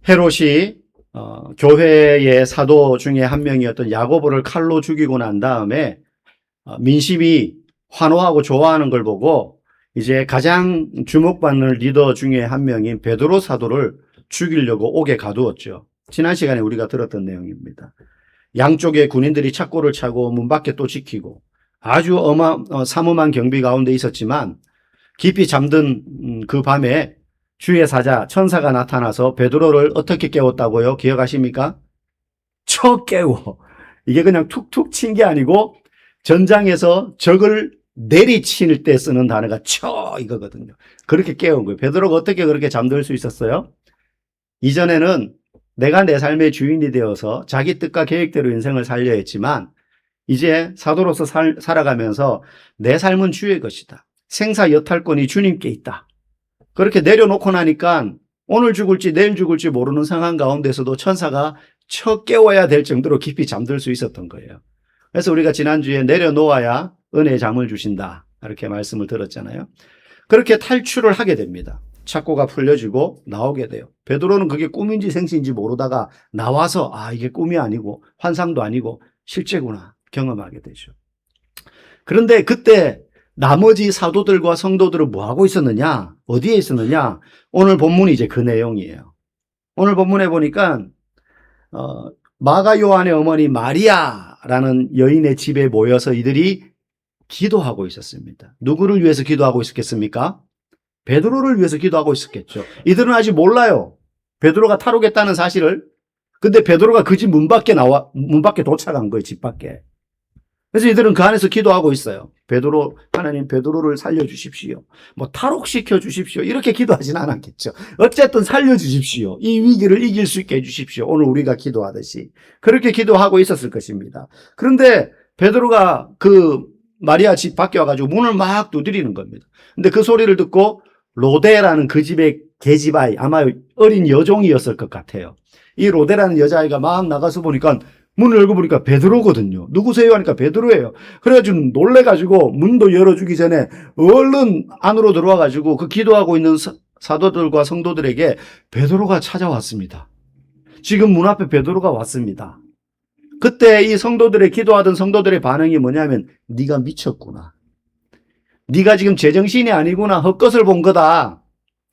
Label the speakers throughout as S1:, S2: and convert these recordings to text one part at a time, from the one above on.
S1: 헤롯이 교회의 사도 중에 한 명이었던 야고보를 칼로 죽이고 난 다음에 민심이 환호하고 좋아하는 걸 보고 이제 가장 주목받는 리더 중에 한 명인 베드로 사도를 죽이려고 옥에 가두었죠. 지난 시간에 우리가 들었던 내용입니다. 양쪽에 군인들이 착고를 차고 문 밖에 또 지키고 아주 삼엄한 경비 가운데 있었지만 깊이 잠든 그 밤에 주의 사자 천사가 나타나서 베드로를 어떻게 깨웠다고요? 기억하십니까? 쳐 깨워. 이게 그냥 툭툭 친 게 아니고 전장에서 적을 내리칠 때 쓰는 단어가 쳐 이거거든요. 그렇게 깨운 거예요. 베드로가 어떻게 그렇게 잠들 수 있었어요? 이전에는 내가 내 삶의 주인이 되어서 자기 뜻과 계획대로 인생을 살려 했지만 이제 사도로서 살아가면서 내 삶은 주의 것이다. 생사 여탈권이 주님께 있다. 그렇게 내려놓고 나니까 오늘 죽을지 내일 죽을지 모르는 상황 가운데서도 천사가 쳐 깨워야 될 정도로 깊이 잠들 수 있었던 거예요. 그래서 우리가 지난주에 내려놓아야 은혜의 잠을 주신다. 이렇게 말씀을 들었잖아요. 그렇게 탈출을 하게 됩니다. 착고가 풀려지고 나오게 돼요. 베드로는 그게 꿈인지 생시인지 모르다가 나와서 이게 꿈이 아니고 환상도 아니고 실제구나 경험하게 되죠. 그런데 그때 나머지 사도들과 성도들은 뭐 하고 있었느냐? 어디에 있었느냐? 오늘 본문이 이제 그 내용이에요. 오늘 본문에 보니까 마가 요한의 어머니 마리아라는 여인의 집에 모여서 이들이 기도하고 있었습니다. 누구를 위해서 기도하고 있었겠습니까? 베드로를 위해서 기도하고 있었겠죠. 이들은 아직 몰라요. 베드로가 탈옥했다는 사실을. 근데 베드로가 그 집 문 밖에 도착한 거예요, 집 밖에. 그래서 이들은 그 안에서 기도하고 있어요. 하나님 베드로를 살려주십시오. 탈옥시켜 주십시오. 이렇게 기도하진 않았겠죠. 어쨌든 살려주십시오. 이 위기를 이길 수 있게 해주십시오. 오늘 우리가 기도하듯이. 그렇게 기도하고 있었을 것입니다. 그런데 베드로가 그 마리아 집 밖에 와가지고 문을 막 두드리는 겁니다. 근데 그 소리를 듣고 로데라는 그 집의 계집아이, 아마 어린 여종이었을 것 같아요. 이 로데라는 여자아이가 막 나가서 보니까 문을 열고 보니까 베드로거든요. 누구세요? 하니까 베드로예요. 그래가지고 놀래가지고 문도 열어주기 전에 얼른 안으로 들어와가지고 그 기도하고 있는 사도들과 성도들에게 베드로가 찾아왔습니다. 지금 문 앞에 베드로가 왔습니다. 그때 이 기도하던 성도들의 반응이 뭐냐면 네가 미쳤구나. 네가 지금 제정신이 아니구나. 헛것을 본 거다.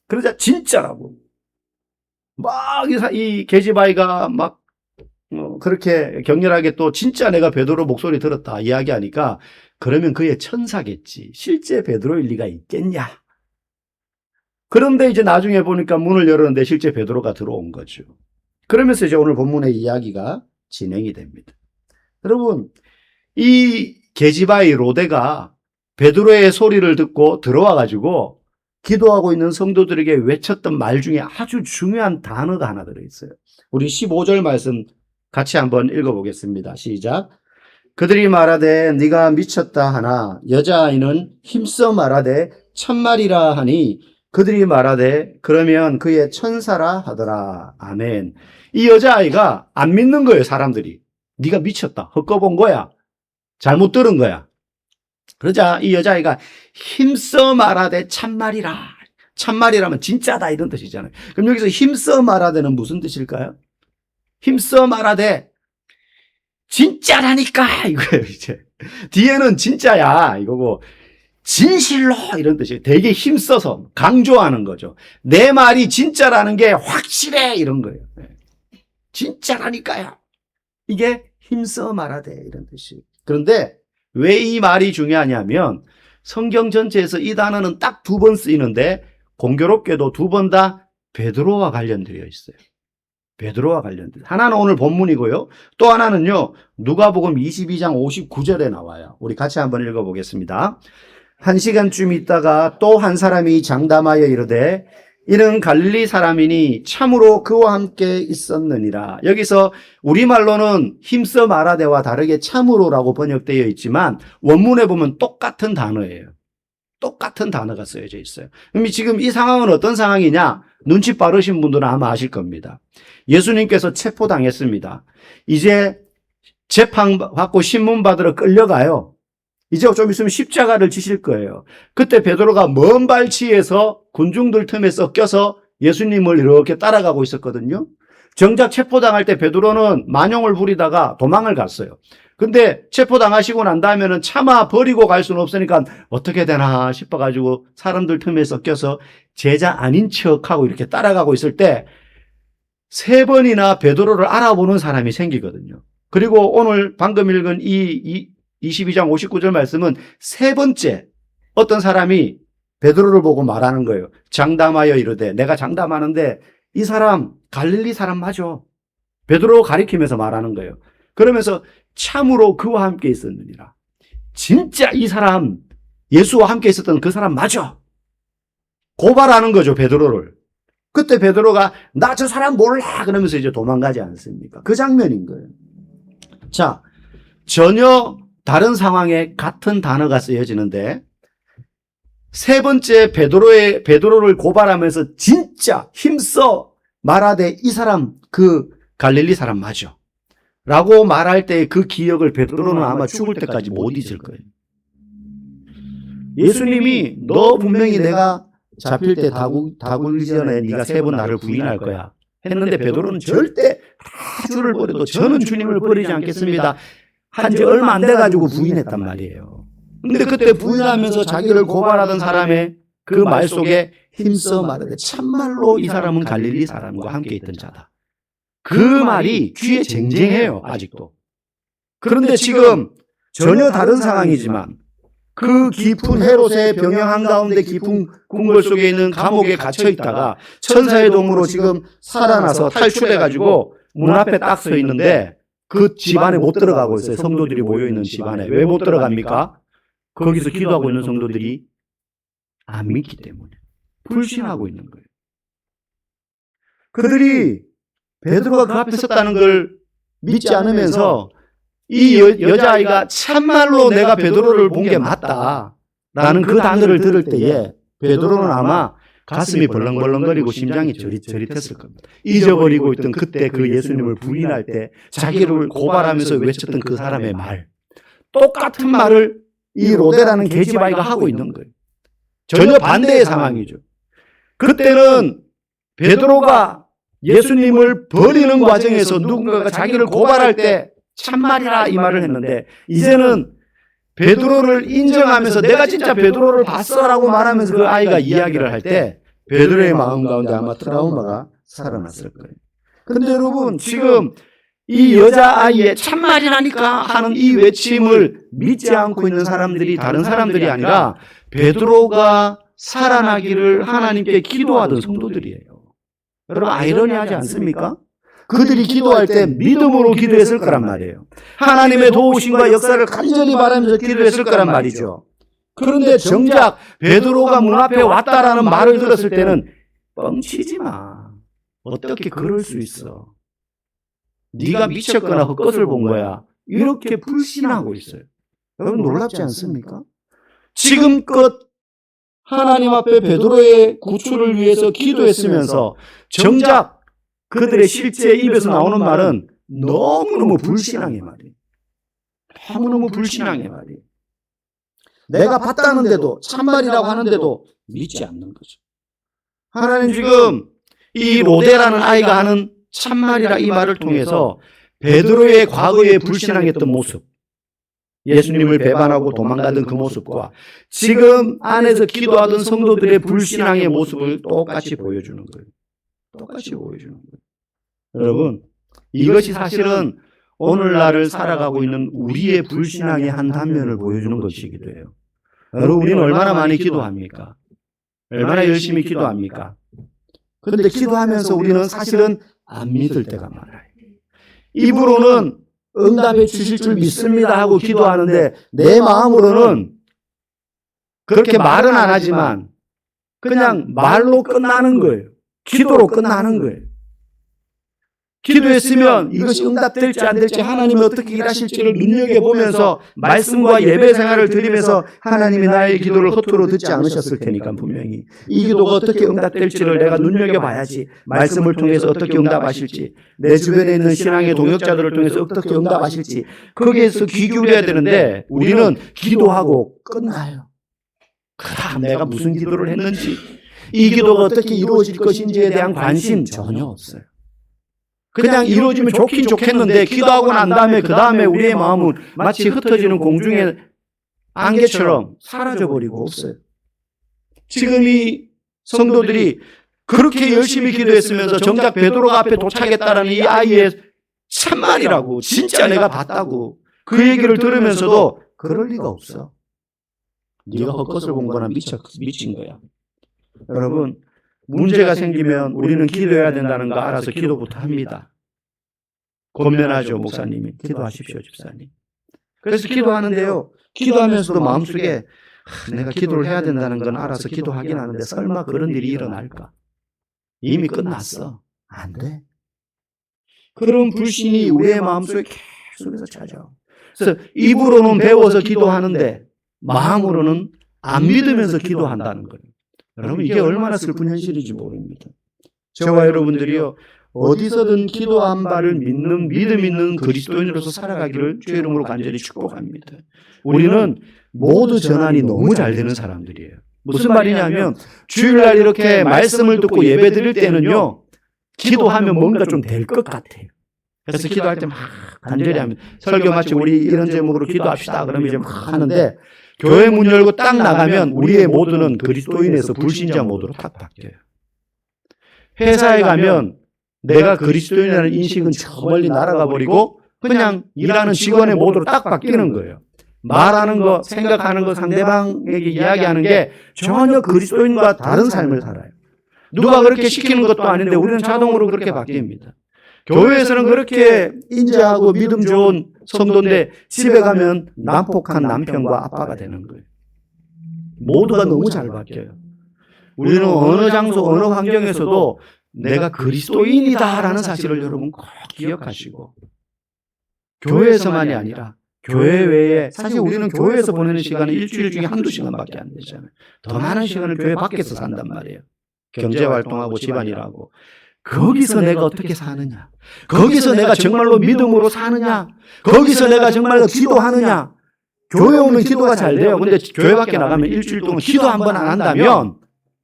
S1: 그러자 진짜라고. 막 이 계집아이가 막 그렇게 격렬하게 또 진짜 내가 베드로 목소리 들었다 이야기하니까 그러면 그의 천사겠지. 실제 베드로일 리가 있겠냐. 그런데 이제 나중에 보니까 문을 열었는데 실제 베드로가 들어온 거죠. 그러면서 이제 오늘 본문의 이야기가 진행이 됩니다. 여러분, 이 계집아이 로데가 베드로의 소리를 듣고 들어와가지고 기도하고 있는 성도들에게 외쳤던 말 중에 아주 중요한 단어가 하나 들어있어요. 우리 15절 말씀 같이 한번 읽어보겠습니다. 시작. 그들이 말하되 네가 미쳤다 하나 여자아이는 힘써 말하되 참말이라 하니 그들이 말하되 그러면 그의 천사라 하더라. 아멘. 이 여자아이가 안 믿는 거예요. 사람들이. 네가 미쳤다. 헛거본 거야. 잘못 들은 거야. 그러자 이 여자아이가 힘써 말하되 참말이라. 참말이라면 진짜다 이런 뜻이잖아요. 그럼 여기서 힘써 말하되는 무슨 뜻일까요? 힘써 말하되 진짜라니까 이거예요. 이제 뒤에는 진짜야 이거고 진실로 이런 뜻이에요. 되게 힘써서 강조하는 거죠. 내 말이 진짜라는 게 확실해 이런 거예요. 진짜라니까요. 이게 힘써 말하되 이런 뜻이에요. 그런데 왜 이 말이 중요하냐면 성경 전체에서 이 단어는 딱 2번 쓰이는데 공교롭게도 2번 다 베드로와 관련되어 있어요. 베드로와 관련된. 하나는 오늘 본문이고요. 또 하나는요. 누가복음 22장 59절에 나와요. 우리 같이 한번 읽어보겠습니다. 1시간쯤 있다가 또 한 사람이 장담하여 이르되 이는 갈릴리 사람이니 참으로 그와 함께 있었느니라. 여기서 우리말로는 힘써 말하되와 다르게 참으로라고 번역되어 있지만 원문에 보면 똑같은 단어예요. 똑같은 단어가 쓰여져 있어요. 그럼 지금 이 상황은 어떤 상황이냐? 눈치 빠르신 분들은 아마 아실 겁니다. 예수님께서 체포당했습니다. 이제 재판받고 신문받으러 끌려가요. 이제 좀 있으면 십자가를 지실 거예요. 그때 베드로가 먼 발치에서 군중들 틈에 섞여서 예수님을 이렇게 따라가고 있었거든요. 정작 체포당할 때 베드로는 만용을 부리다가 도망을 갔어요. 근데 체포당하시고 난 다음에는 차마 버리고 갈 수는 없으니까 어떻게 되나 싶어가지고 사람들 틈에 섞여서 제자 아닌 척하고 이렇게 따라가고 있을 때 3번이나 베드로를 알아보는 사람이 생기거든요. 그리고 오늘 방금 읽은 이 22장 59절 말씀은 3번째 어떤 사람이 베드로를 보고 말하는 거예요. 장담하여 이르되, 내가 장담하는데 이 사람 갈릴리 사람 맞아. 베드로 가리키면서 말하는 거예요. 그러면서 참으로 그와 함께 있었느니라. 진짜 이 사람 예수와 함께 있었던 그 사람 맞아. 고발하는 거죠, 베드로를. 그때 베드로가 나 저 사람 몰라 그러면서 이제 도망가지 않습니까? 그 장면인 거예요. 자, 전혀 다른 상황에 같은 단어가 쓰여지는데 3번째 베드로를 고발하면서 진짜 힘써 말하되 이 사람 그 갈릴리 사람 맞아 라고 말할 때 그 기억을 베드로는 아마 죽을 때까지 못 잊을 거예요. 예수님이 너 분명히 내가 잡힐 때 다굴기 전에 네가 3번 나를 부인할 거야 했는데 베드로는 절대 다 주를 버려도 저는 주님을 버리지 않겠습니다 한 지 얼마 안 돼가지고 부인했단 말이에요. 근데 그때 부인하면서 자기를 고발하던 사람의 그 말 속에 힘써 말하되 참말로 이 사람은 갈릴리 사람과 함께 있던 자다. 그 말이 귀에 쟁쟁해요, 아직도. 그런데 지금 전혀 다른 상황이지만 그 깊은 헤롯의 병영 한가운데 깊은 궁궐 속에 있는 감옥에 갇혀 있다가 천사의 도움으로 지금 살아나서 탈출해가지고 문 앞에 딱 서 있는데 그 집안에 못 들어가고 있어요. 성도들이 모여있는 집안에. 왜 못 들어갑니까? 거기서 기도하고 있는 성도들이 안 믿기 때문에 불신하고 있는 거예요. 그들이 베드로가 그 앞에 섰다는 걸 믿지 않으면서 이 여자아이가 참말로 내가 베드로를 본 게 맞다 라는 그 단어를 들을 때에 베드로는 아마 가슴이 벌렁벌렁거리고 심장이 저릿저릿했을 겁니다. 잊어버리고 있던 그때 그 예수님을 부인할 때 자기를 고발하면서 외쳤던 그 사람의 말, 똑같은 말을 이 로데라는 계집아이가 하고 있는 거예요. 전혀 반대의 상황이죠. 그때는 베드로가 예수님을 버리는 과정에서 누군가가 자기를 고발할 때 참말이라 이 말을 했는데 이제는 베드로를 인정하면서 내가 진짜 베드로를 봤어라고 말하면서 그 아이가 이야기를 할 때 베드로의 마음 가운데 아마 트라우마가 살아났을 거예요. 그런데 여러분 지금 이 여자아이의 참말이라니까 하는 이 외침을 믿지 않고 있는 사람들이 다른 사람들이 아니라 베드로가 살아나기를 하나님께 기도하던 성도들이에요. 여러분 아이러니하지 않습니까? 그들이 기도할 때 믿음으로 기도했을 거란 말이에요. 하나님의 도우심과 역사를 간절히 바라면서 기도했을 거란 말이죠. 그런데 정작 베드로가 문 앞에 왔다라는 말을 들었을 때는 뻥치지 마. 어떻게 그럴 수 있어. 네가 미쳤거나 헛것을 본 거야. 이렇게 불신하고 있어요. 여러분 놀랍지 않습니까? 지금껏 하나님 앞에 베드로의 구출을 위해서 기도했으면서 정작 그들의 실제 입에서 나오는 말은 너무너무 불신앙의 말이에요. 너무너무 불신앙의 말이에요. 내가 봤다는데도 참말이라고 하는데도 믿지 않는 거죠. 하나님 지금 이 로데라는 아이가 하는 참말이라 이 말을 통해서 베드로의 과거에 불신앙했던 모습, 예수님을 배반하고 도망가던 그 모습과 지금 안에서 기도하던 성도들의 불신앙의 모습을 똑같이 보여주는 거예요. 똑같이 보여주는 거예요. 여러분, 이것이 사실은 오늘날을 살아가고 있는 우리의 불신앙의 한 단면을 보여주는 것이기도 해요. 여러분, 우리는 얼마나 많이 기도합니까? 얼마나 열심히 기도합니까? 그런데 기도하면서 우리는 사실은 안 믿을 때가 많아요. 입으로는 응답해 주실 줄 믿습니다 하고 기도하는데 내 마음으로는 그렇게 말은 안 하지만 그냥 말로 끝나는 거예요. 기도로 끝나는 거예요. 기도했으면 이것이 응답될지 안 될지 하나님이 어떻게 일하실지를 눈여겨보면서 말씀과 예배 생활을 드리면서 하나님이 나의 기도를 허투루 듣지 않으셨을 테니까 분명히 이 기도가 어떻게 응답될지를 내가 눈여겨봐야지. 말씀을 통해서 어떻게 응답하실지, 내 주변에 있는 신앙의 동역자들을 통해서 어떻게 응답하실지 거기에서 귀 기울여야 되는데 우리는 기도하고 끝나요. 그 다음 내가 무슨 기도를 했는지, 이 기도가 어떻게 이루어질 것인지에 대한 관심 전혀 없어요. 그냥 이루어지면 좋긴 좋겠는데 기도하고 난 다음에 그 다음에 우리의 마음은 마치 흩어지는 공중의 안개처럼 사라져버리고 없어요. 지금 이 성도들이 그렇게 열심히 기도했으면서 정작 베드로가 앞에 도착했다라는 이 아이의 참말이라고, 진짜 내가 봤다고 그 얘기를 들으면서도 그럴 리가 없어. 네가 헛것을 본 거나 미친 거야. 여러분, 문제가 생기면 우리는 기도해야 된다는 거 알아서 기도부터 합니다. 권면하죠, 목사님이. 기도하십시오, 집사님. 그래서 기도하는데요, 기도하면서도 마음속에 내가 기도를 해야 된다는 건 알아서 기도하긴 하는데 설마 그런 일이 일어날까? 이미 끝났어. 안 돼. 그런 불신이 우리의 마음속에 계속해서 찾아와. 그래서 입으로는 배워서 기도하는데 마음으로는 안 믿으면서 기도한다는 거예요. 여러분, 이게 얼마나 슬픈 현실인지 모릅니다. 저와 여러분들이요, 어디서든 기도한 바를 믿는 믿음 있는 그리스도인으로서 살아가기를 주의 이름으로 간절히 축복합니다. 우리는 모두 전환이 너무 잘 되는 사람들이에요. 무슨 말이냐면 주일날 이렇게 말씀을 듣고 예배 드릴 때는요, 기도하면 뭔가 좀 될 것 같아요. 그래서 기도할 때 막 간절히 하면, 설교 마치 우리 이런 제목으로 기도합시다 그러면 이제 막 하는데, 교회 문 열고 딱 나가면 우리의 모두는 그리스도인에서 불신자 모드로 탁 바뀌어요. 회사에 가면 내가 그리스도인이라는 인식은 저 멀리 날아가 버리고 그냥 일하는 직원의 모드로 딱 바뀌는 거예요. 말하는 거, 생각하는 거, 상대방에게 이야기하는 게 전혀 그리스도인과 다른 삶을 살아요. 누가 그렇게 시키는 것도 아닌데 우리는 자동으로 그렇게 바뀝니다. 교회에서는 그렇게 인자하고 믿음 좋은 성도인데 집에 가면 난폭한 남편과 아빠가 되는 거예요. 모두가 너무 잘 바뀌어요. 우리는 어느 장소, 어느 환경에서도 내가 그리스도인이다라는 사실을 여러분 꼭 기억하시고, 교회에서만이 아니라 교회 외에, 사실 우리는 교회에서 보내는 시간은 일주일 중에 한두 시간밖에 안 되잖아요. 더 많은 시간을 교회 밖에서 산단 말이에요. 경제활동하고 집안일하고. 거기서 내가 어떻게 사느냐, 거기서 내가 정말로 믿음으로 사느냐, 거기서 내가 정말로 기도하느냐. 교회 오면 기도가 잘 돼요. 근데 교회 밖에 나가면 일주일 동안 기도 한 번 안 한다면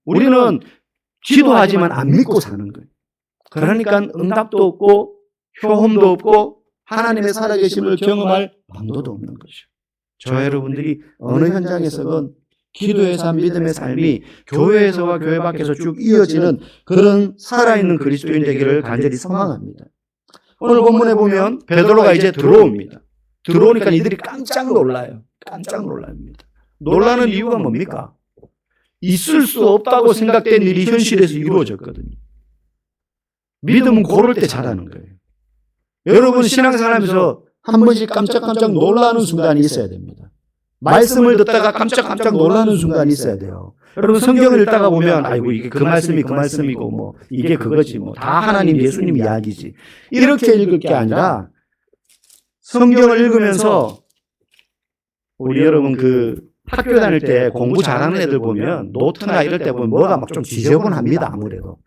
S1: 우리는 기도하지만 안 믿고 사는 거예요. 그러니까 응답도 없고 효험도 없고 하나님의 살아계심을 경험할 방도도 없는 거죠. 저 여러분들이 어느 현장에서건 기도의 삶, 믿음의 삶이 교회에서와 교회 밖에서 쭉 이어지는 그런 살아있는 그리스도인 되기를 간절히 소망합니다. 오늘 본문에 보면 베드로가 이제 들어옵니다. 들어오니까 이들이 깜짝 놀라요. 깜짝 놀랍니다. 놀라는 이유가 뭡니까? 있을 수 없다고 생각된 일이 현실에서 이루어졌거든요. 믿음은 고를 때 잘하는 거예요. 여러분, 신앙생활하면서 한 번씩 깜짝깜짝 놀라는 순간이 있어야 됩니다. 말씀을 듣다가 깜짝깜짝 놀라는 순간이 있어야 돼요. 여러분, 성경을 읽다가 보면 아이고 이게 그 말씀이 그 말씀이고 뭐 이게 그거지 뭐 다 하나님 예수님 이야기지 이렇게 읽을 게 아니라, 성경을 읽으면서 우리 여러분 그 학교 다닐 때 공부 잘하는 애들 보면 노트나 이럴 때 보면 뭐가 막 좀 지저분합니다. 아무래도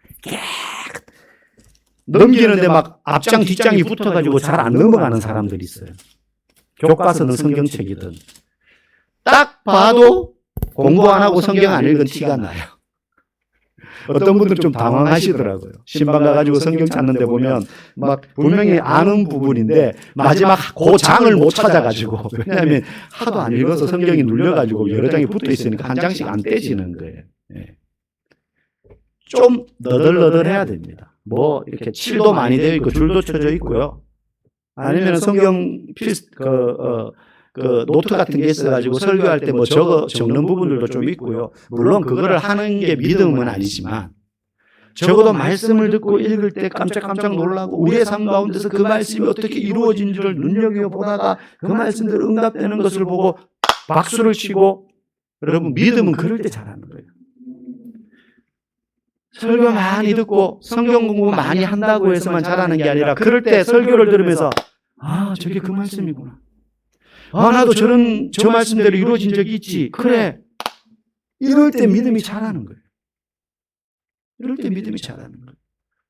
S1: 넘기는데 막 앞장 뒷장이 붙어가지고 잘 안 넘어가는 사람들이 있어요. 교과서는 성경책이든 딱 봐도 공부 안 하고 성경 안 읽은 티가 나요. 어떤 분들은 좀 당황하시더라고요. 신방 가가지고 성경 찾는데 보면 막 분명히 아는 부분인데 마지막 그 장을 못 찾아가지고, 왜냐하면 하도 안 읽어서 성경이 눌려가지고 여러 장이 붙어 있으니까 한 장씩 안 떼지는 거예요. 예. 좀 너덜너덜해야 됩니다. 뭐 이렇게 칠도 많이 되어 있고 줄도 쳐져 있고요. 아니면 성경 그 노트 같은 게 있어가지고 설교할 때 뭐 적는 부분들도 좀 있고요. 물론 그거를 하는 게 믿음은 아니지만 적어도 말씀을 듣고 읽을 때 깜짝깜짝 놀라고 우리의 삶 가운데서 그 말씀이 어떻게 이루어진지를 눈여겨보다가 그 말씀들 응답되는 것을 보고 박수를 치고, 여러분 믿음은 그럴 때 잘하는 거예요. 설교 많이 듣고 성경 공부 많이 한다고 해서만 잘하는 게 아니라, 그럴 때 설교를 들으면서 아 저게 그 말씀이구나, 아 나도 저 말씀대로 이루어진 적이 있지, 그래, 이럴 때 믿음이 잘하는 거예요. 이럴 때 믿음이 잘하는 거예요.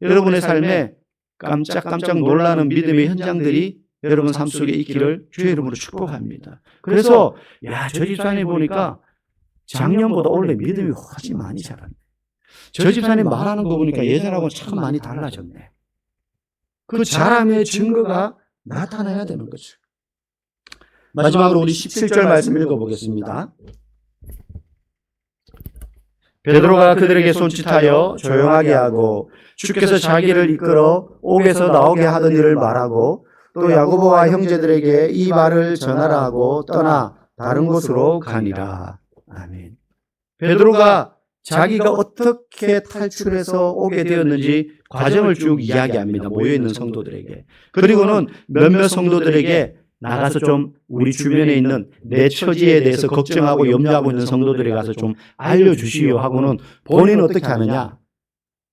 S1: 여러분의 삶에 깜짝깜짝 놀라는 믿음의 현장들이 여러분 삶 속에 있기를 주의 이름으로 축복합니다. 그래서 저 집사님 보니까 작년보다 올해 믿음이 훨씬 많이 자랐네. 저 집사님 말하는 거 보니까 예전하고 참 많이 달라졌네. 그 잘함의 증거가 나타나야 되는 거죠. 마지막으로 우리 17절 말씀 읽어보겠습니다. 베드로가 그들에게 손짓하여 조용하게 하고 주께서 자기를 이끌어 옥에서 나오게 하던 일을 말하고 또 야고보와 형제들에게 이 말을 전하라 하고 떠나 다른 곳으로 가니라. 아멘. 베드로가 자기가 어떻게 탈출해서 오게 되었는지 과정을 쭉 이야기합니다. 모여있는 성도들에게. 그리고는 몇몇 성도들에게 나가서 좀 우리 주변에 있는 내 처지에 대해서 걱정하고 염려하고 있는 성도들에 가서 좀 알려주시오 하고는 본인은 어떻게 하느냐?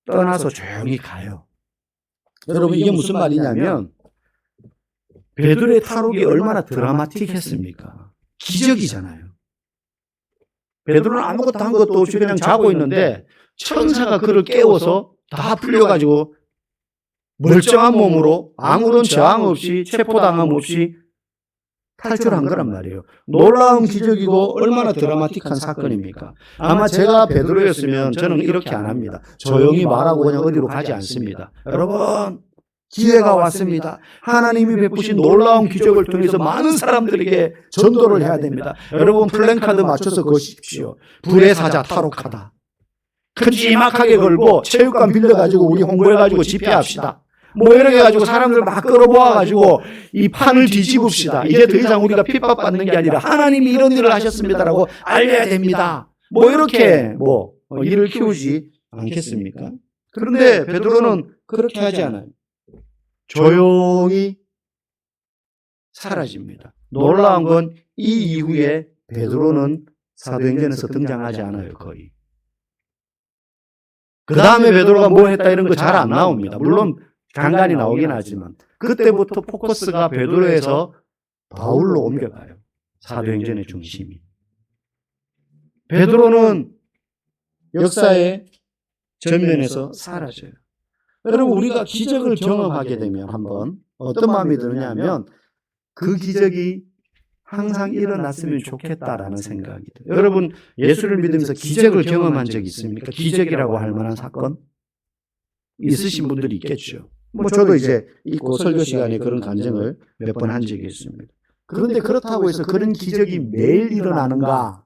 S1: 떠나서 조용히 가요. 여러분 이게 무슨 말이냐면 베드로의 탈옥이 얼마나 드라마틱했습니까? 기적이잖아요. 베드로는 아무것도 한 것도 없이 그냥 자고 있는데 천사가 그를 깨워서 다 풀려가지고 멀쩡한 몸으로 아무런 저항 없이 체포당함 없이 탈출한 거란 말이에요. 놀라운 기적이고 얼마나 드라마틱한 사건입니까? 아마 제가 베드로였으면 저는 이렇게 안 합니다. 조용히 말하고 그냥 어디로 가지 않습니다. 여러분 기회가 왔습니다. 하나님이 베푸신 놀라운 기적을 통해서 많은 사람들에게 전도를 해야 됩니다. 여러분 플랜카드 맞춰서 거십시오. 불의 사자 탈옥하다. 큼지막하게 걸고 체육관 빌려가지고 우리 홍보해가지고 집회합시다. 뭐 이렇게 해가지고 사람들 막 끌어모아가지고 이 판을 뒤집읍시다. 이제 더 이상 우리가 핍박받는 게 아니라 하나님이 이런 일을 하셨습니다라고 알려야 됩니다. 뭐 이렇게 일을 키우지 않겠습니까? 그런데 베드로는 그렇게 하지 않아요. 조용히 사라집니다. 놀라운 건 이 이후에 베드로는 사도행전에서 등장하지 않아요. 거의. 그 다음에 베드로가 뭐 했다 이런 거 잘 안 나옵니다. 물론 간간히 나오긴 하지만 그때부터 포커스가 베드로에서 바울로 옮겨가요. 사도행전의 중심이. 베드로는 역사의 전면에서 사라져요. 여러분 우리가 기적을 경험하게 되면 한번 어떤 마음이 드느냐면 그 기적이 항상 일어났으면 좋겠다라는 생각이 들어요. 여러분 예수를 믿으면서 기적을 경험한 적이 있습니까? 기적이라고 할 만한 사건? 있으신 분들이 있겠죠. 저도 이제 있고 설교 시간에 그런 간증을 몇 번 한 적이 있습니다. 그런데 그렇다고 해서 그런 기적이 매일 일어나는가?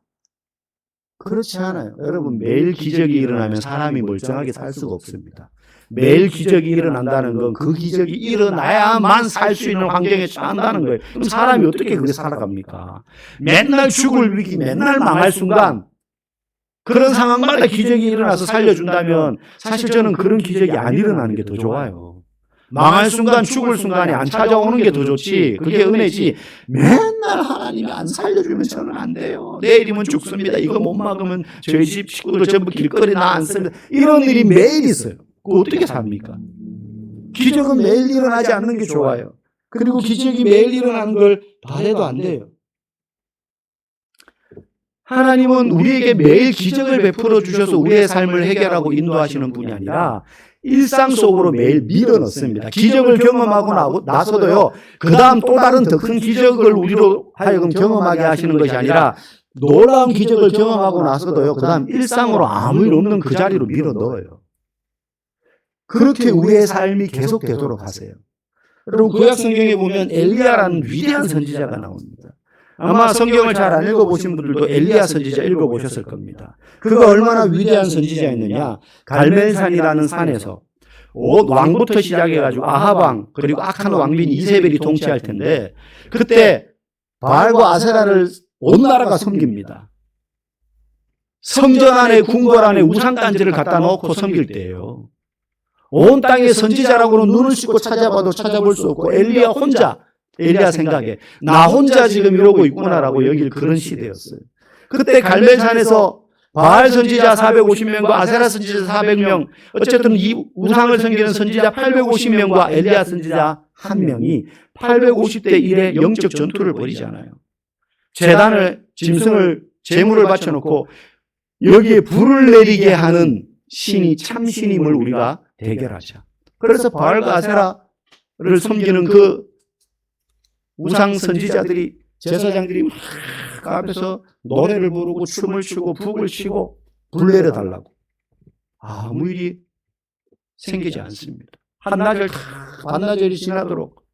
S1: 그렇지 않아요. 여러분 매일 기적이 일어나면 사람이 멀쩡하게 살 수가 없습니다. 매일 기적이 일어난다는 건 그 기적이 일어나야만 살 수 있는 환경에 처한다는 거예요. 그럼 사람이 어떻게 그렇게 살아갑니까? 맨날 죽을 위기, 맨날 망할 순간 그런 상황마다 기적이 일어나서 살려준다면 사실 저는 그런 기적이 안 일어나는 게 더 좋아요. 망할 순간 죽을 순간에 안 찾아오는 게 더 좋지. 그게 은혜지. 맨날 하나님이 안 살려주면 저는 안 돼요. 내일이면 죽습니다. 이거 못 막으면 저희 집 식구들 전부 길거리 나 안 씁니다. 이런 일이 매일 있어요. 그거 어떻게 삽니까? 기적은 매일 일어나지 않는 게 좋아요. 그리고 기적이 매일 일어나는 걸 바래도 안 돼요. 하나님은 우리에게 매일 기적을 베풀어 주셔서 우리의 삶을 해결하고 인도하시는 분이 아니라 일상 속으로 매일 밀어넣습니다. 기적을 경험하고 나서도요. 그 다음 또 다른 더 큰 기적을 우리로 하여금 경험하게 하시는 것이 아니라 놀라운 기적을 경험하고 나서도요. 그 다음 일상으로 아무 일 없는 그 자리로 밀어넣어요. 그렇게 우리의 삶이 계속되도록 하세요. 여러분 구약 성경에 보면 엘리야라는 위대한 선지자가 나옵니다. 아마 성경을 잘 안 읽어보신 분들도 엘리야 선지자 읽어보셨을 겁니다. 그가 얼마나 위대한 선지자였느냐. 갈멜산이라는 산에서 왕부터 시작해가지고 아합왕 그리고 악한 왕빈 이세벨이 통치할 텐데 그때 바알과 아세라를 온 나라가 섬깁니다. 성전 안에 궁궐 안에 우상단지를 갖다 놓고 섬길 때예요. 온 땅의 선지자라고는 눈을 씻고 찾아봐도 찾아볼 수 없고 엘리야 생각에 나 혼자 지금 이러고 있구나라고 여길 그런 시대였어요. 그때 갈멜산에서 바알 선지자 450명과 아세라 선지자 400명 어쨌든 이 우상을 섬기는 선지자 850명과 엘리야 선지자 1명이 850대 1의 영적 전투를 벌이잖아요. 제단을 짐승을 제물을 바쳐놓고 여기에 불을 내리게 하는 신이 참신임을 우리가 대결하자. 그래서 바알과 아세라를 섬기는 그 우상 선지자들이 제사장들이 막 앞에서 노래를 부르고 춤을 추고 북을 치고 불 내려달라고 아무 일이 생기지 않습니다. 한나절 반나절이 지나도록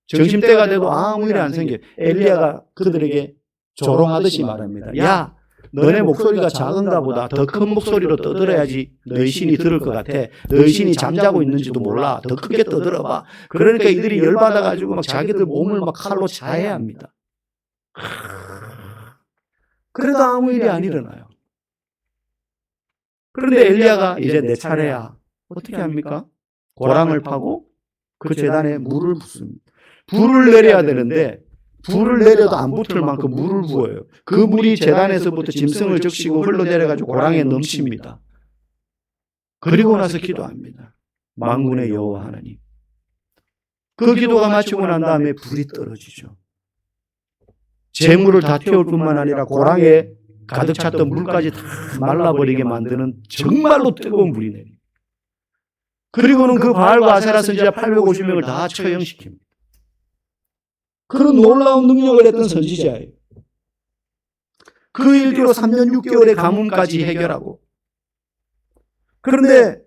S1: 점심때가 돼도 아무 일이 안 생겨요. 엘리야가 그들에게 조롱하듯이 말합니다. 야, 너네 목소리가 작은가 보다. 더 큰 목소리로 떠들어야지 너희 신이 들을 것 같아. 너희 신이 잠자고 있는지도 몰라. 더 크게 떠들어봐. 그러니까 이들이 열받아가지고 막 자기들 몸을 막 칼로 자해합니다. 그래도 아무 일이 안 일어나요. 그런데 엘리야가 이제 내 차례야. 어떻게 합니까? 고랑을 파고 그 제단에 물을 붓습니다. 불을 내려야 되는데 불을 내려도 안 붙을 만큼 물을 부어요. 그 물이 제단에서부터 짐승을 적시고 흘러내려가지고 고랑에 넘칩니다. 그리고 나서 기도합니다. 만군의 여호와 하나님. 그 기도가 마치고 난 다음에 불이 떨어지죠. 재물을 다 태울 뿐만 아니라 고랑에 가득 찼던 물까지 다 말라버리게 만드는 정말로 뜨거운 불이 내립니다. 그리고는 그 바알과 아세라 선지자 850명을 다 처형시킵니다. 그런 놀라운 능력을 했던 선지자예요. 그 일기로 3년 6개월의 가뭄까지 해결하고, 그런데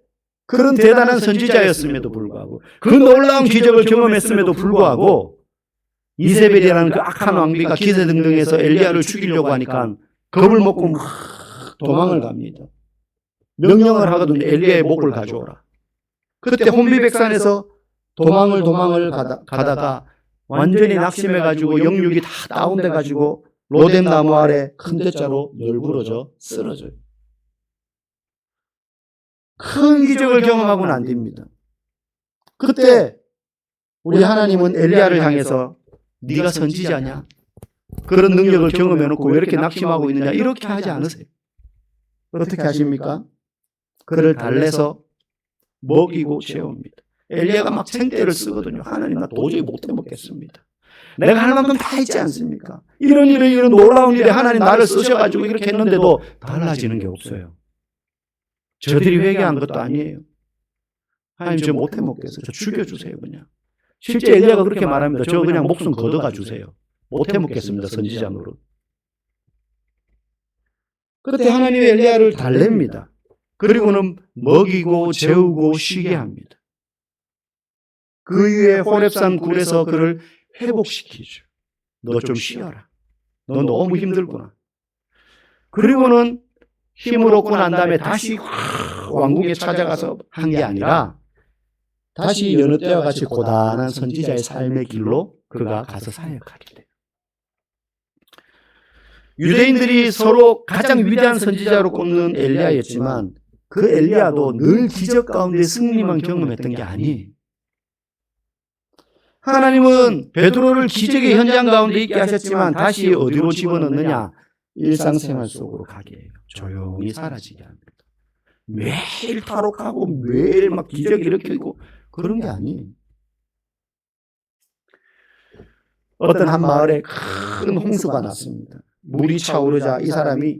S1: 그런 대단한 선지자였음에도 불구하고, 그 놀라운 기적을 경험했음에도 불구하고 이세벨이라는 그 악한 왕비가 기세등등해서 엘리야를 죽이려고 하니까 겁을 먹고 막 도망을 갑니다. 명령을 하거든요. 엘리야의 목을 가져오라. 그때 혼비백산에서 도망을 가다가 완전히 낙심해가지고 영육이 다 다운돼가지고 로뎀 나무 아래 큰 대자로 널브러져 쓰러져요. 큰 기적을 경험하고는 안 됩니다. 그때 우리 하나님은 엘리야를 향해서 네가 선지자냐? 그런 능력을 경험해놓고 왜 이렇게 낙심하고 있느냐? 이렇게 하지 않으세요. 어떻게 하십니까? 그를 달래서 먹이고 채웁니다. 엘리야가 막 생떼를 쓰거든요. 하나님, 나 도저히 못해 먹겠습니다. 내가 할 만큼 다 했지 않습니까? 이런 놀라운 일에 하나님 나를 쓰셔가지고 이렇게 했는데도 달라지는 게 없어요. 저들이 회개한 것도 아니에요. 하나님, 저 못해 먹겠어요. 저 죽여주세요, 그냥. 실제 엘리야가 그렇게 말합니다. 저 그냥 목숨 걷어가 주세요. 못해 먹겠습니다, 선지자 노릇. 그때 하나님이 엘리야를 달랩니다. 그리고는 먹이고 재우고 쉬게 합니다. 그 이후에 호렙산 굴에서 그를 회복시키죠. 너 좀 쉬어라. 너 너무 힘들구나. 그리고는 힘을 얻고 난 다음에 다시 왕궁에 찾아가서 한 게 아니라 다시 여느 때와 같이 고단한 선지자의 삶의 길로 그가 가서 사역하게 돼요. 유대인들이 서로 가장 위대한 선지자로 꼽는 엘리야였지만 그 엘리야도 늘 기적 가운데 승리만 경험했던 게 아니에요. 하나님은 베드로를 기적의 현장 가운데 있게 하셨지만 다시 어디로 집어넣느냐? 일상생활 속으로 가게 해요. 조용히 사라지게 합니다. 매일 탈옥하고 매일 막 기적 일으키고 그런 게 아니에요. 어떤 한 마을에 큰 홍수가 났습니다. 물이 차오르자 이 사람이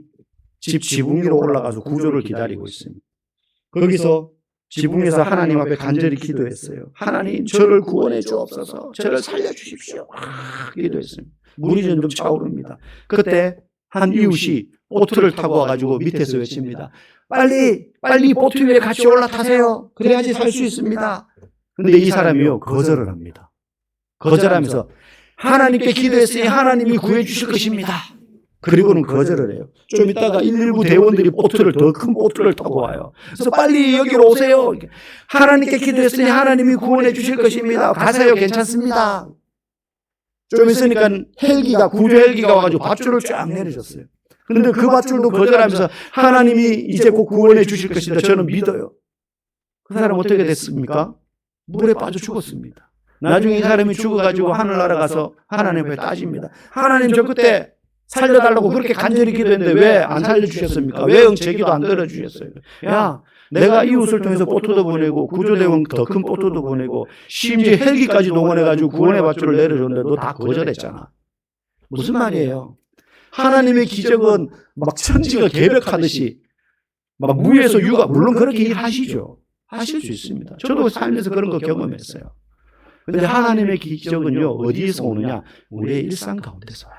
S1: 집 지붕 위로 올라가서 구조를 기다리고 있습니다. 거기서 지붕에서 하나님 앞에 간절히 기도했어요. 하나님, 저를 구원해 주옵소서. 저를 살려주십시오. 기도했습니다. 물이 점점 차오릅니다. 그때 한 이웃이 보트를 타고 와가지고 밑에서 외칩니다. 빨리 보트 위에 같이 올라타세요. 그래야지 살 수 있습니다. 그런데 이 사람이요, 거절을 합니다. 거절하면서 하나님께 기도했으니 하나님이 구해 주실 것입니다. 그리고는 거절을 해요. 좀 이따가 119 대원들이 더 큰 보트를 타고 와요. 그래서 빨리 여기로 오세요. 하나님께 기도했으니 하나님이 구원해 주실 것입니다. 가세요. 괜찮습니다. 좀 있으니까 구조 헬기가 와가지고 밧줄을 쫙 내려줬어요. 그런데 그 밧줄도 거절하면서 하나님이 이제 곧 구원해 주실 것이다. 저는 믿어요. 그 사람 어떻게 됐습니까? 물에 빠져 죽었습니다. 나중에 이 사람이 죽어가지고 하늘나라 가서 하나님 앞에 따집니다. 하나님, 저 그때 살려달라고 그렇게 간절히 기도했는데 왜 안 살려주셨습니까? 왜 제 기도 안 들어주셨어요? 야, 내가 이웃을 통해서 보트도 보내고 구조대원 더 큰 보트도 보내고 심지어 헬기까지 동원해가지고 구원의 밧줄을 내려줬는데 너 다 거절했잖아. 무슨 말이에요? 하나님의 기적은 막 천지가 개벽하듯이 막 무에서 유가, 물론 그렇게 일하시죠. 하실 수 있습니다. 저도 살면서 그런 거 경험했어요. 그런데 하나님의 기적은요, 어디에서 오느냐? 우리의 일상 가운데서 와요.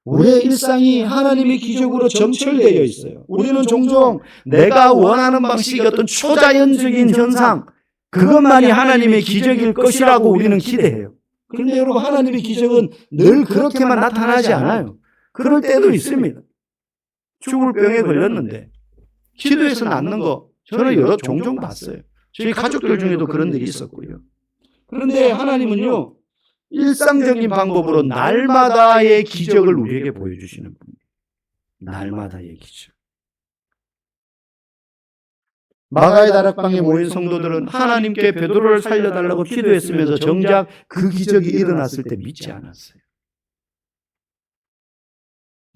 S1: 우리의 일상이 하나님의 기적으로 점철되어 있어요. 우리는 종종 내가 원하는 방식의 어떤 초자연적인 현상, 그것만이 하나님의 기적일 것이라고 우리는 기대해요. 그런데 여러분, 하나님의 기적은 늘 그렇게만 나타나지 않아요. 그럴 때도 있습니다. 죽을 병에 걸렸는데 기도해서 낫는 거 저는 종종 봤어요. 저희 가족들 중에도 그런 일이 있었고요. 그런데 하나님은요, 일상적인 방법으로 날마다의 기적을 우리에게 보여주시는 분이에요. 날마다의 기적. 마가의 다락방에 모인 성도들은 하나님께 베드로를 살려달라고 기도했으면서 정작 그 기적이 일어났을 때 믿지 않았어요.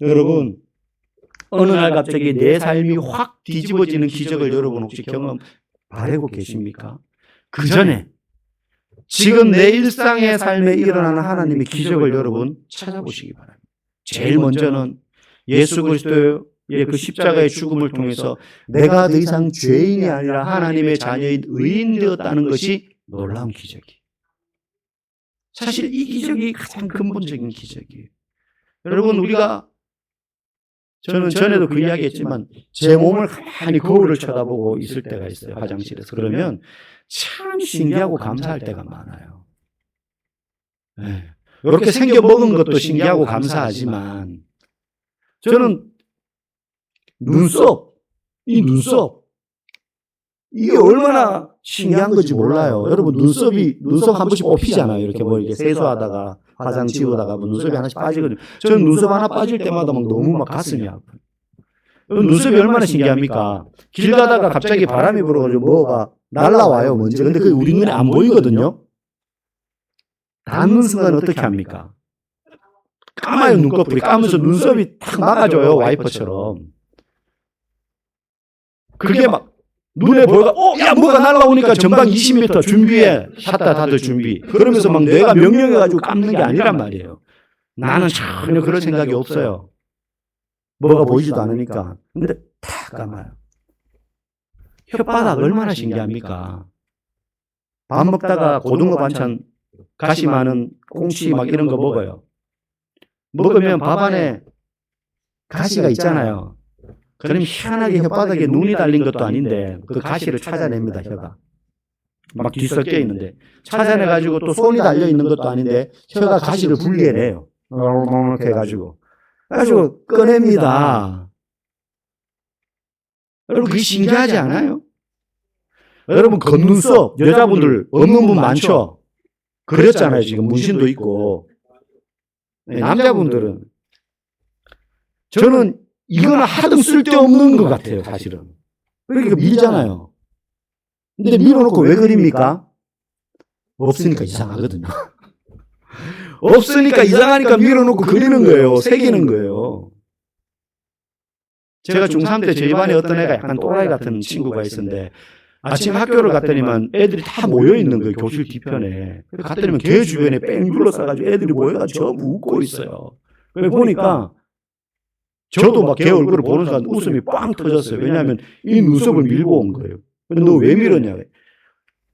S1: 여러분, 어느 날 갑자기 내 삶이 확 뒤집어지는 기적을 여러분 혹시 경험 바라고 계십니까? 그 전에 지금 내 일상의 삶에 일어나는 하나님의 기적을 여러분 찾아보시기 바랍니다. 제일 먼저는 예수 그리스도의 그 십자가의 죽음을 통해서 내가 더 이상 죄인이 아니라 하나님의 자녀인 의인 되었다는 것이 놀라운 기적이에요. 사실 이 기적이 가장 근본적인 기적이에요. 여러분, 우리가 저는 전에도 그 이야기 했지만 제 몸을 가만히 거울을 쳐다보고 있을 때가 있어요. 화장실에서. 그러면 참 신기하고 감사할 때가 많아요. 네. 이렇게 생겨 먹은 것도 신기하고 감사하지만 저는 눈썹, 이게 얼마나 신기한 건지 몰라요. 여러분, 눈썹 한 번씩 뽑히잖아요. 이렇게 이렇게 세수하다가 화장 지우다가 눈썹이 하나씩 빠지거든요. 저는 눈썹 하나 빠질 때마다 너무 가슴이 아파요. 눈썹이 얼마나 신기합니까? 길 가다가 갑자기 바람이 불어가지고 뭐가 날라와요, 먼저. 근데 그게 우리 눈에 안 보이거든요. 닿는 순간 어떻게 합니까? 까마요, 눈꺼풀이. 까면서 눈썹이 탁 막아줘요, 와이퍼처럼. 그게 막 눈에 보여가, 야, 뭐가 날라오니까 전방 20m 준비해. 샷다 다들 준비. 그러면서 막 뇌가 명령해가지고 감는 게 아니란 말이에요. 나는 전혀 그럴 생각이 없어요. 뭐가 보이지도 않으니까. 근데 탁 감아요. 혓바닥 얼마나 신기합니까? 밥 먹다가 고등어 반찬, 가시 많은 꽁치 막 이런 거 먹어요. 먹으면 밥 안에 가시가 있잖아요. 그럼 희한하게 혓바닥에 눈이 달린 것도 아닌데 그 가시를 찾아냅니다, 혀가. 막 뒤섞여 있는데. 찾아내가지고 또 손이 달려 있는 것도 아닌데 혀가 가시를 분리해내요. 이렇게 해가지고. 그래가지고 꺼냅니다. 여러분, 그게 신기하지 않아요? 여러분, 겉눈썹, 여자분들 없는 분 많죠? 그랬잖아요, 지금 문신도 있고. 남자분들은. 저는 이거는 하등 쓸데없는 것 같아요, 사실은. 그러니까 밀잖아요. 근데 밀어놓고 왜 그립니까? 없으니까 이상하거든요. 없으니까 이상하니까 밀어놓고 그리는 거예요. 새기는 거예요. 제가 중3 때 저희 반에 어떤 애가 약간 또라이 같은 친구가 있었는데 아침 학교를 갔더니만 애들이 다 모여있는 거예요. 교실 뒤편에. 갔더니만 걔 주변에 뺑 둘러싸가지고 애들이 모여가지고 전부 웃고 있어요. 그래 보니까 저도 막 걔 얼굴을 보는 순간 웃음이 빵 터졌어요. 왜냐하면 이 눈썹을 밀고 온 거예요. 근데 너 왜 밀었냐?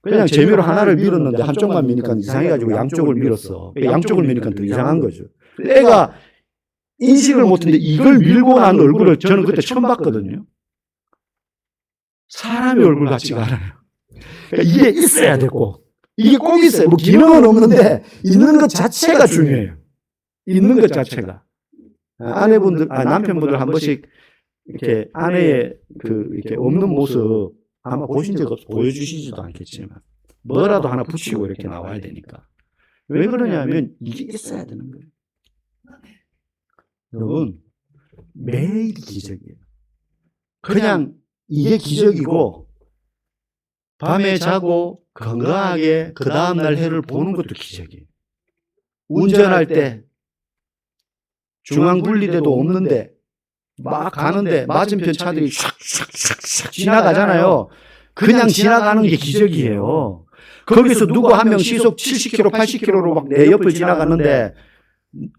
S1: 그냥 재미로 하나를 밀었는데 한쪽만 미니까 이상해가지고 양쪽을 밀었어. 양쪽을 미니까 더 이상한 거죠. 애가 인식을 못했는데 이걸 밀고 난 얼굴을 저는 그때 처음 봤거든요. 사람의 얼굴 같지가 않아요. 그러니까 이게 있어야 되고 이게 꼭 있어요. 뭐 기능은 없는데 있는 것 자체가 중요해요. 있는 것 자체가. 남편분들 한 번씩 이렇게 아내의 이렇게 없는 모습 아마 보신 적 없어 보여주시지도 않겠지만 뭐라도 하나 붙이고 이렇게 나와야 되니까. 왜 그러냐면 이게 있어야 되는 거예요. 여러분, 매일 기적이에요. 그냥 이게 기적이고 밤에 자고 건강하게 그 다음날 해를 보는 것도 기적이에요. 운전할 때 중앙 분리대도 없는데 막 가는데 맞은편 차들이 샥샥샥 지나가잖아요. 그냥 지나가는 게 기적이에요. 거기서 누구 한 명 시속 70km, 80km로 막 내 옆을 지나갔는데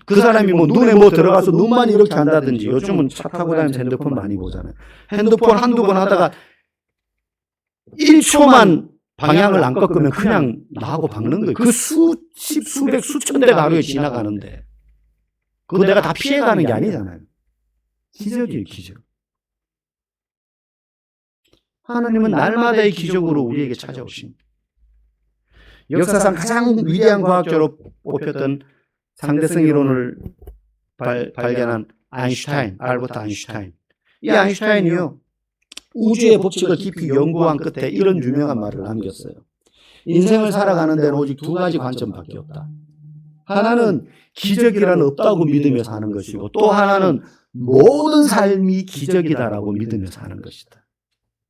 S1: 그 사람이 뭐 눈에 뭐 들어가서 눈만 이렇게 한다든지 요즘은 차 타고 다니면서 핸드폰 많이 보잖아요. 핸드폰 한두 번 하다가 1초만 방향을 안 꺾으면 그냥 나하고 박는 거예요. 그 수십, 수백, 수천 대가 하루에 지나가는데 그거 내가 다 피해가는 게 아니잖아요. 기적이에요, 기적. 하나님은 날마다의 기적으로 우리에게 찾아오십니다. 역사상 가장 위대한 과학자로 뽑혔던 상대성 이론을 발견한 아인슈타인, 알버트 아인슈타인. 이 아인슈타인이요, 우주의 법칙을 깊이 연구한 끝에 이런 유명한 말을 남겼어요. 인생을 살아가는 데는 오직 두 가지 관점밖에 없다. 하나는 기적이란 없다고 믿으며 사는 것이고, 또 하나는 모든 삶이 기적이다라고 믿으며 사는 것이다.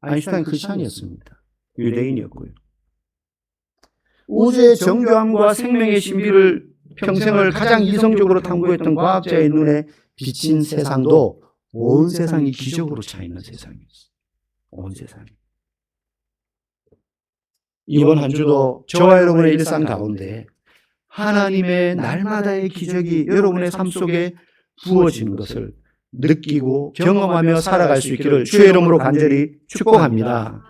S1: 아인슈타인 크리스찬이었습니다. 유대인이었고요. 우주의 정교함과 생명의 신비를 평생을 가장 이성적으로 탐구했던 과학자의 눈에 비친 세상도 온 세상이 기적으로 차 있는 세상이었어요. 온 세상이. 이번 한 주도 저와 여러분의 일상 가운데 하나님의 날마다의 기적이 여러분의 삶 속에 부어지는 것을 느끼고 경험하며 살아갈 수 있기를 주의 이름으로 간절히 축복합니다.